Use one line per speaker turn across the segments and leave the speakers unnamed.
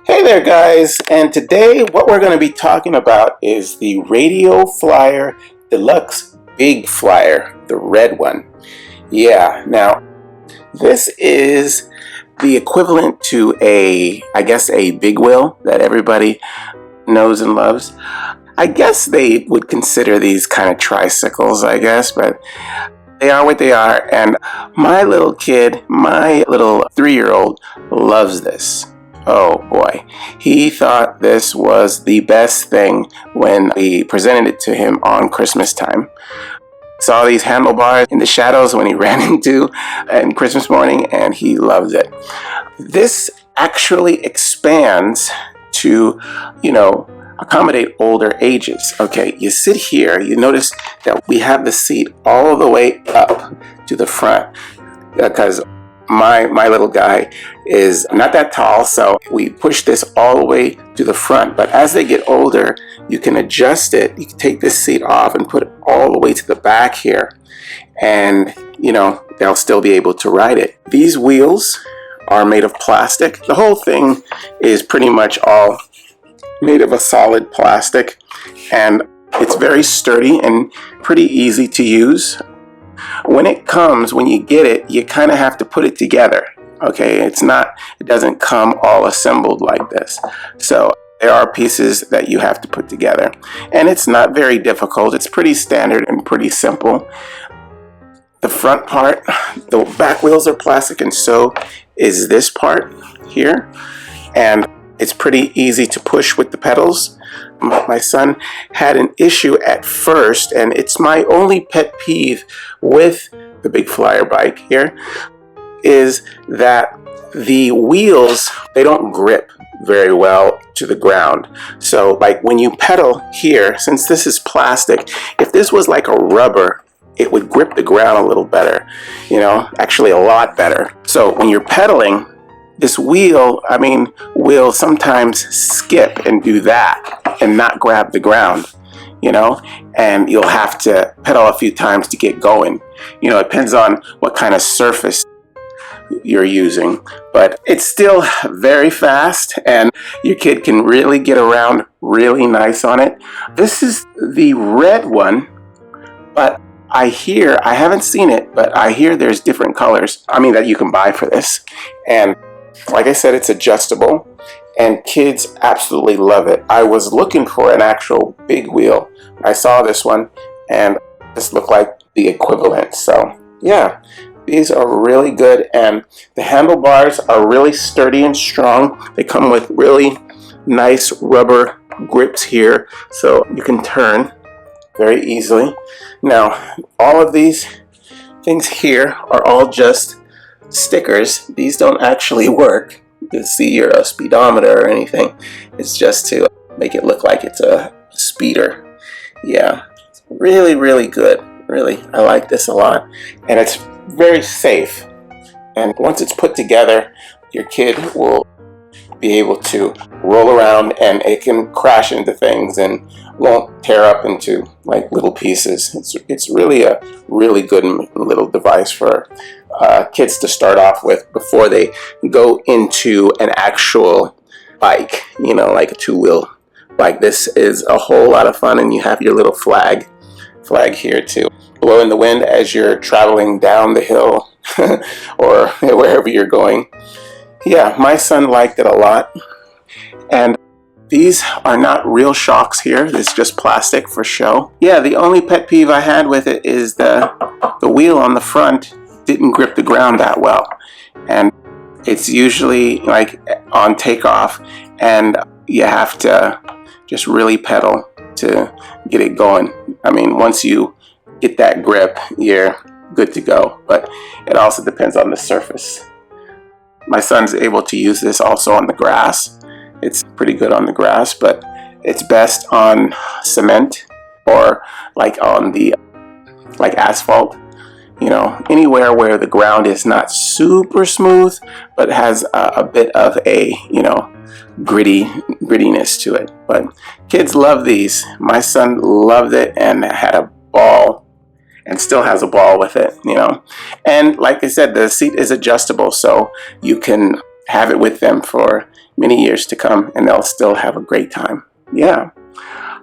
Hey there guys, and today what we're going to be talking about is the Radio Flyer Deluxe Big Flyer, the red one. Yeah, now this is the equivalent to I guess a big wheel that everybody knows and loves. I guess they would consider these kind of tricycles, I guess, but they are what they are, and my little kid, my little 3-year-old loves this. Oh boy, he thought this was the best thing when we presented it to him on Christmas time. Saw these handlebars in the shadows when he ran into on Christmas morning, and he loves it. This actually expands to, accommodate older ages. Okay, you sit here, you notice that we have the seat all the way up to the front because my little guy is not that tall, so we push this all the way to the front. But as they get older, you can adjust it. You can take this seat off and put it all the way to the back here, and they'll still be able to ride it. These wheels are made of plastic. The whole thing is pretty much all made of a solid plastic, and it's very sturdy and pretty easy to use. When you get it, you kind of have to put it together. Okay, it doesn't come all assembled like this. So there are pieces that you have to put together, and it's not very difficult. It's pretty standard and pretty simple. The front part, the back wheels are plastic, and so is this part here, and it's pretty easy to push with the pedals. My son had an issue at first, and it's my only pet peeve with the Big Flyer bike here, is that the wheels, they don't grip very well to the ground. So like when you pedal here, since this is plastic, if this was like a rubber, it would grip the ground a little better, actually a lot better. So when you're pedaling, this wheel, will sometimes skip and do that and not grab the ground, and you'll have to pedal a few times to get going. It depends on what kind of surface you're using, but it's still very fast, and your kid can really get around really nice on it. This is the red one, but I haven't seen it, but I hear there's different colors, that you can buy for this. And like I said, it's adjustable, and kids absolutely love it. I was looking for an actual big wheel. I saw this one, and this looked like the equivalent. So yeah, these are really good, and the handlebars are really sturdy and strong. They come with really nice rubber grips here, so you can turn very easily. Now, all of these things here are all just stickers. These don't actually work to see your speedometer or anything. It's just to make it look like it's a speeder. Yeah, it's really, really good. Really, I like this a lot, and it's very safe. And once it's put together, your kid will be able to roll around, and it can crash into things and won't tear up into like little pieces. It's really a really good little device for kids to start off with before they go into an actual bike, like a two-wheel bike. This is a whole lot of fun, and you have your little flag here to blow in the wind as you're traveling down the hill or wherever you're going. Yeah, my son liked it a lot. And these are not real shocks here. This is just plastic for show. Yeah, the only pet peeve I had with it is the wheel on the front didn't grip the ground that well. And it's usually like on takeoff, and you have to just really pedal to get it going. Once you get that grip, you're good to go. But it also depends on the surface. My son's able to use this also on the grass. It's pretty good on the grass, but it's best on cement or like on the asphalt. Anywhere where the ground is not super smooth, but has a bit of a grittiness to it. But kids love these. My son loved it and had a ball, and still has a ball with it. And like I said, the seat is adjustable, so you can have it with them for many years to come, and they'll still have a great time. Yeah.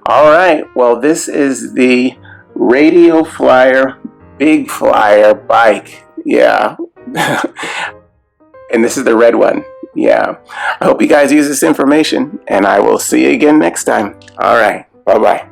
All right. Well, this is the Radio Flyer Big Flyer bike. Yeah. And this is the red one. Yeah. I hope you guys use this information, and I will see you again next time. All right. Bye-bye.